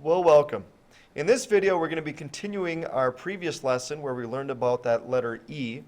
Well, welcome. In this video, we're going to be continuing our previous lesson where we learned about that letter E,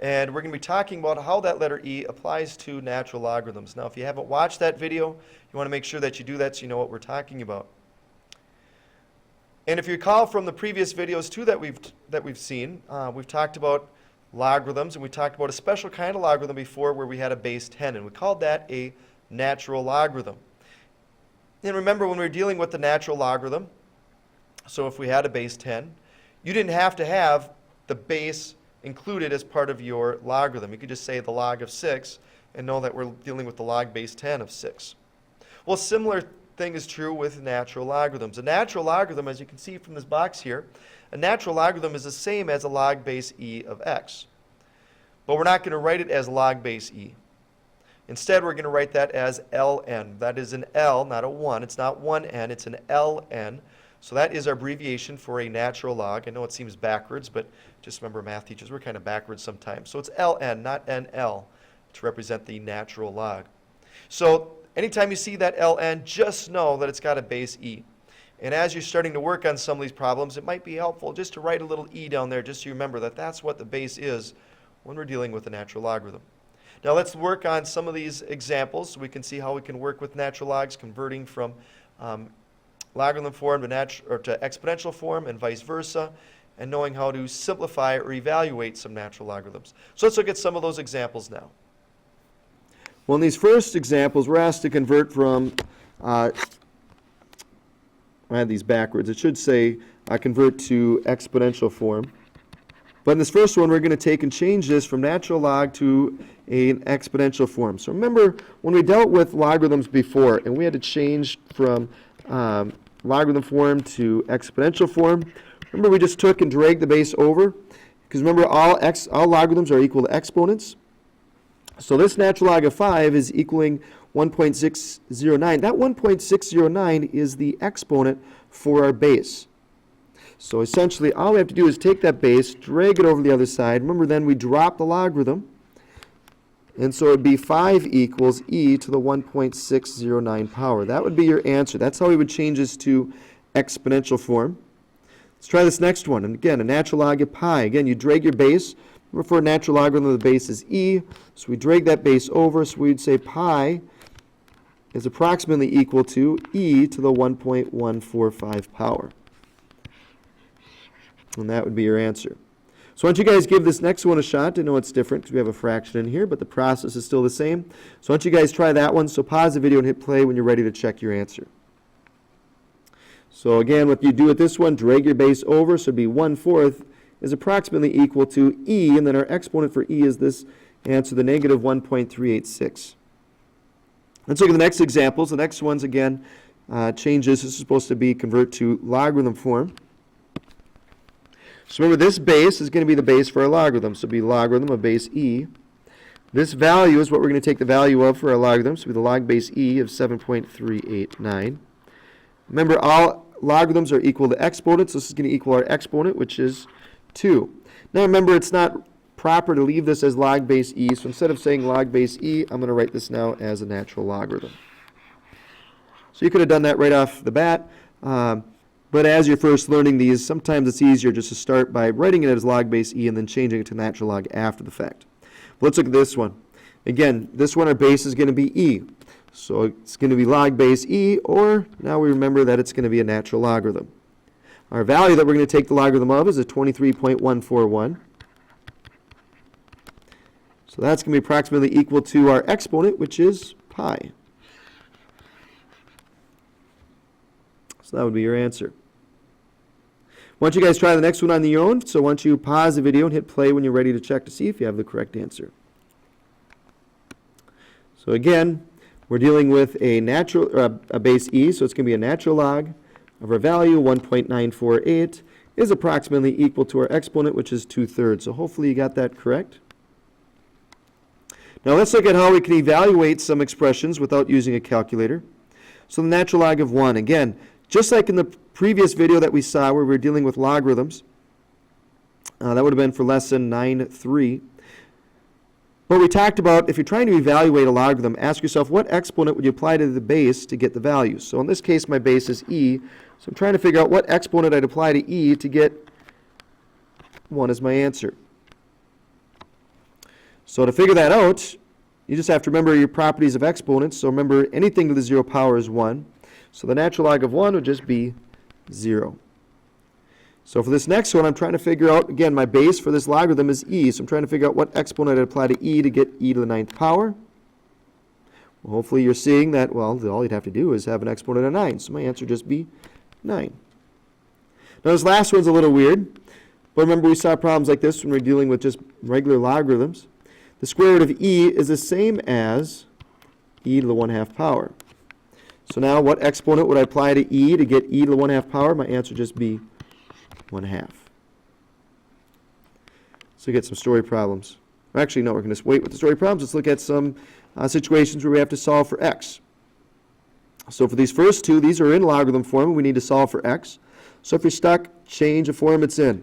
and we're going to be talking about how that letter E applies to natural logarithms. Now, if you haven't watched that video, you want to make sure that you do that so you know what we're talking about. And if you recall from the previous videos too that we've seen, we've talked about logarithms, and we talked about a special kind of logarithm before where we had a base 10, and we called that a natural logarithm. And remember, when we were dealing with the natural logarithm, so if we had a base 10, you didn't have to have the base included as part of your logarithm. You could just say the log of 6 and know that we're dealing with the log base 10 of 6. Well, similar thing is true with natural logarithms. A natural logarithm, as you can see from this box here, a natural logarithm is the same as a log base e of x. But we're not going to write it as log base e. Instead, we're going to write that as ln. That is an L, not a 1. It's not 1n, it's an ln. So that is our abbreviation for a natural log. I know it seems backwards, but just remember, math teachers, we're kind of backwards sometimes. So it's ln, not nl, to represent the natural log. So anytime you see that ln, just know that it's got a base e. And as you're starting to work on some of these problems, it might be helpful just to write a little e down there just so you remember that that's what the base is when we're dealing with a natural logarithm. Now let's work on some of these examples so we can see how we can work with natural logs, converting from logarithm form to exponential form and vice versa, and knowing how to simplify or evaluate some natural logarithms. So let's look at some of those examples now. Well, in these first examples, we're asked to convert from, I had these backwards. It should say convert to exponential form. But in this first one, we're going to take and change this from natural log to an exponential form. So remember, when we dealt with logarithms before, and we had to change from logarithm form to exponential form, remember we just took and dragged the base over? Because remember, all logarithms are equal to exponents. So this natural log of 5 is equaling 1.609. That 1.609 is the exponent for our base. So essentially, all we have to do is take that base, drag it over the other side. Remember, then we drop the logarithm. And so it would be 5 equals e to the 1.609 power. That would be your answer. That's how we would change this to exponential form. Let's try this next one. And again, a natural log of pi. Again, you drag your base. Remember, for a natural logarithm, the base is e. So we drag that base over. So we'd say pi is approximately equal to e to the 1.145 power. And that would be your answer. So why don't you guys give this next one a shot. I know it's different because we have a fraction in here, but the process is still the same. So why don't you guys try that one. So pause the video and hit play when you're ready to check your answer. So again, what you do with this one, drag your base over, so it'd be 1/4 is approximately equal to e, and then our exponent for e is this answer, the negative 1.386. Let's look at the next examples. The next one's, again, changes. This is supposed to be convert to logarithm form. So remember, this base is going to be the base for our logarithm. So it'll be logarithm of base e. This value is what we're going to take the value of for our logarithm. So it'll be the log base e of 7.389. Remember, all logarithms are equal to exponents. So this is going to equal our exponent, which is 2. Now remember, it's not proper to leave this as log base e. So instead of saying log base e, I'm going to write this now as a natural logarithm. So you could have done that right off the bat. But as you're first learning these, sometimes it's easier just to start by writing it as log base e and then changing it to natural log after the fact. But let's look at this one. Again, this one, our base is going to be e. So it's going to be log base e, or now we remember that it's going to be a natural logarithm. Our value that we're going to take the logarithm of is a 23.141. So that's going to be approximately equal to our exponent, which is pi. So that would be your answer. Why don't you guys try the next one on your own? So why don't you pause the video and hit play when you're ready to check to see if you have the correct answer. So again, we're dealing with a base e, so it's going to be a natural log of our value, 1.948, is approximately equal to our exponent, which is 2/3. So hopefully you got that correct. Now let's look at how we can evaluate some expressions without using a calculator. So the natural log of 1, again, just like in the previous video that we saw where we were dealing with logarithms, that would have been for lesson 9.3. But we talked about, if you're trying to evaluate a logarithm, ask yourself, what exponent would you apply to the base to get the value? So in this case, my base is e. So I'm trying to figure out what exponent I'd apply to e to get 1 as my answer. So to figure that out, you just have to remember your properties of exponents. So remember, anything to the 0 power is 1. So the natural log of 1 would just be 0. So for this next one, I'm trying to figure out, again, my base for this logarithm is e. So I'm trying to figure out what exponent I'd apply to e to get e to the 9th power. Well, hopefully you're seeing that, well, all you'd have to do is have an exponent of 9. So my answer would just be 9. Now this last one's a little weird. But remember, we saw problems like this when we're dealing with just regular logarithms. The square root of e is the same as e to the 1/2 power. So now what exponent would I apply to e to get e to the 1/2 power? My answer would just be 1/2. So we get some story problems. Actually, no, we're going to wait with the story problems. Let's look at some situations where we have to solve for x. So for these first two, these are in logarithm form, and we need to solve for x. So if you're stuck, change the form it's in.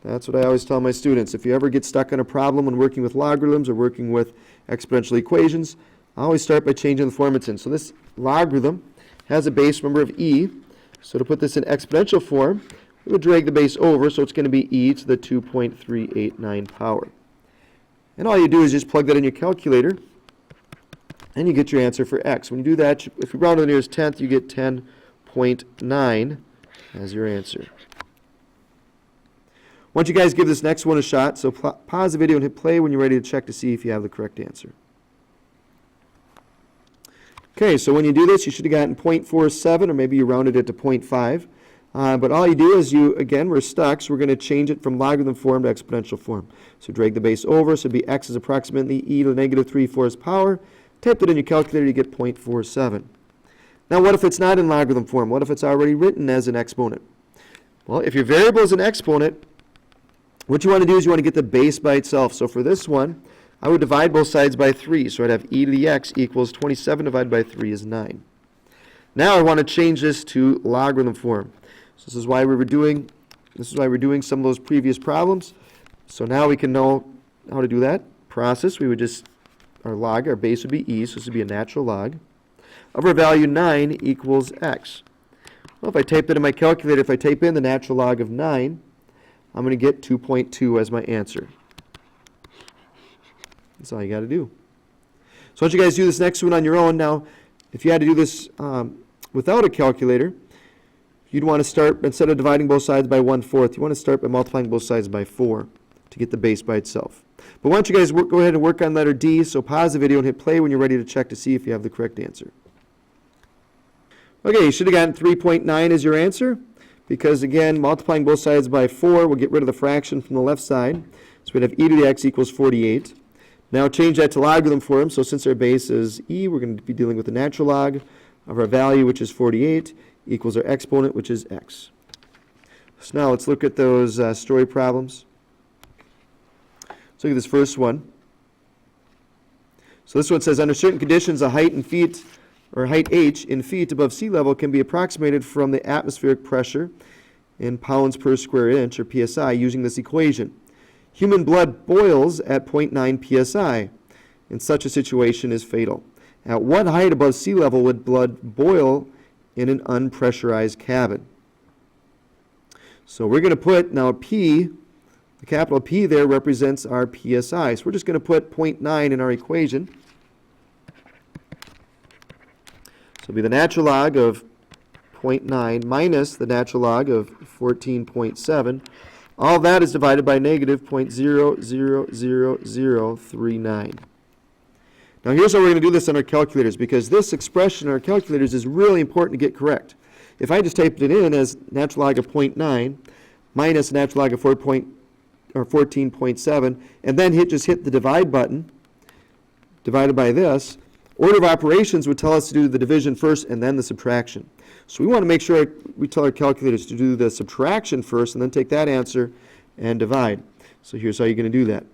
That's what I always tell my students. If you ever get stuck on a problem when working with logarithms or working with exponential equations, I always start by changing the form it's in. So this logarithm has a base, remember, of e. So to put this in exponential form, we would drag the base over, so it's going to be e to the 2.389 power. And all you do is just plug that in your calculator, and you get your answer for x. When you do that, if you round to the nearest tenth, you get 10.9 as your answer. Why don't you guys give this next one a shot? So pause the video and hit play when you're ready to check to see if you have the correct answer. Okay, so when you do this, you should have gotten 0.47, or maybe you rounded it to 0.5. But all you do is again, we're stuck, so we're going to change it from logarithm form to exponential form. So drag the base over, so it'd be x is approximately e to the negative 3/4 power. Type it in your calculator, you get 0.47. Now what if it's not in logarithm form? What if it's already written as an exponent? Well, if your variable is an exponent, what you want to do is you want to get the base by itself. So for this one, I would divide both sides by 3. So I'd have e to the x equals 27 divided by 3 is 9. Now I want to change this to logarithm form. So this is why we're doing some of those previous problems. So now we can know how to do that process. We would just, our base would be e, so this would be a natural log of our value 9 equals x. Well, if I type it in my calculator, if I type in the natural log of 9, I'm going to get 2.2 as my answer. That's all you got to do. So once you guys do this next one on your own, now if you had to do this without a calculator, you'd want to start, instead of dividing both sides by 1/4, you want to start by multiplying both sides by 4 to get the base by itself. But why don't you guys go ahead and work on letter D, so pause the video and hit play when you're ready to check to see if you have the correct answer. Okay, you should have gotten 3.9 as your answer, because again, multiplying both sides by 4 will get rid of the fraction from the left side. So we'd have e to the x equals 48. Now change that to logarithm form, so since our base is e, we're going to be dealing with the natural log of our value, which is 48, equals our exponent, which is x. So now let's look at those story problems. Let's look at this first one. So this one says, under certain conditions, a height in feet, or height h in feet above sea level can be approximated from the atmospheric pressure in pounds per square inch, or psi, using this equation. Human blood boils at 0.9 psi. In such a situation is fatal. At what height above sea level would blood boil in an unpressurized cabin? So we're going to put, now P, the capital P there represents our psi. So we're just going to put 0.9 in our equation. So it'll be the natural log of 0.9 minus the natural log of 14.7. All that is divided by negative 0.000039. Now here's how we're going to do this on our calculators, because this expression on our calculators is really important to get correct. If I just typed it in as natural log of 0.9 minus natural log of 14.7, and then just hit the divide button, divided by this, order of operations would tell us to do the division first and then the subtraction. So we want to make sure we tell our calculators to do the subtraction first and then take that answer and divide. So here's how you're going to do that.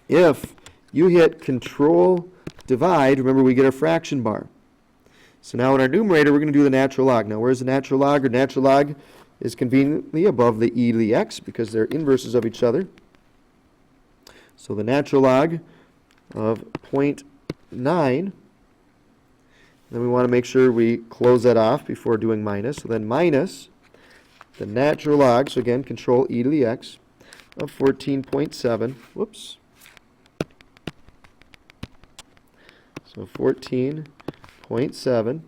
If you hit Control Divide, remember we get our fraction bar. So now in our numerator, we're going to do the natural log. Now where's the natural log? Our natural log is conveniently above the e to the x because they're inverses of each other. So the natural log of 0.9. Then we want to make sure we close that off before doing minus. So then minus the natural log, so again, control e to the x, of 14.7. Whoops. So 14.7.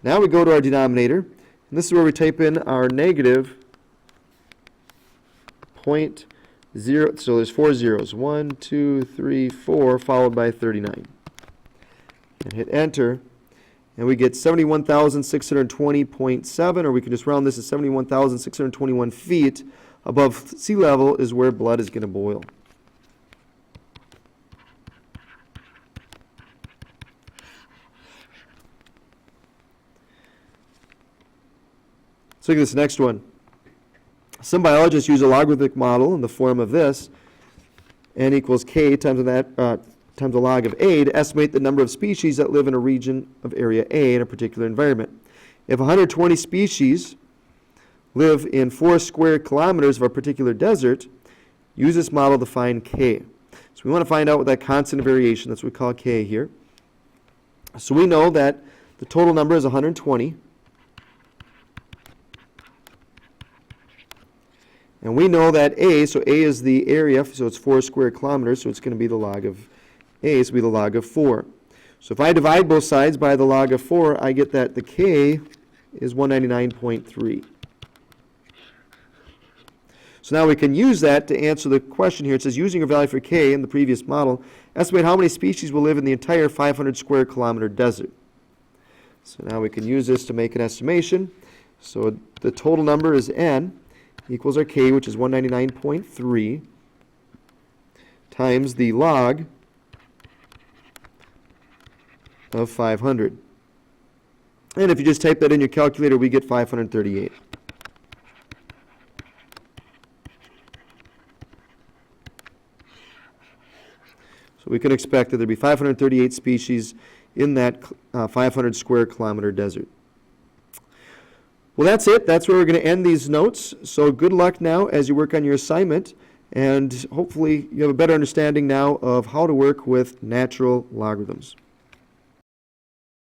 Now we go to our denominator, and this is where we type in our negative 0.0. So there's 4 zeros. 1, 2, 3, 4, followed by 39. And hit enter. And we get 71,620.7, or we can just round this to 71,621 feet above sea level is where blood is going to boil. Let's look at this next one. Some biologists use a logarithmic model in the form of this, n equals k times times the log of A, to estimate the number of species that live in a region of area A in a particular environment. If 120 species live in 4 square kilometers of a particular desert, use this model to find K. So we want to find out what that constant of variation, that's what we call K here. So we know that the total number is 120. And we know that A, so A is the area, so it's 4 square kilometers, so it's going to be the log of A, so it'll be the log of 4. So if I divide both sides by the log of 4, I get that the K is 199.3. So now we can use that to answer the question here. It says, using a value for K in the previous model, estimate how many species will live in the entire 500 square kilometer desert. So now we can use this to make an estimation. So the total number is N equals our K, which is 199.3, times the log of 500. And if you just type that in your calculator, we get 538. So we can expect that there'll be 538 species in that 500 square kilometer desert. Well, that's it. That's where we're going to end these notes. So good luck now as you work on your assignment, and hopefully you have a better understanding now of how to work with natural logarithms.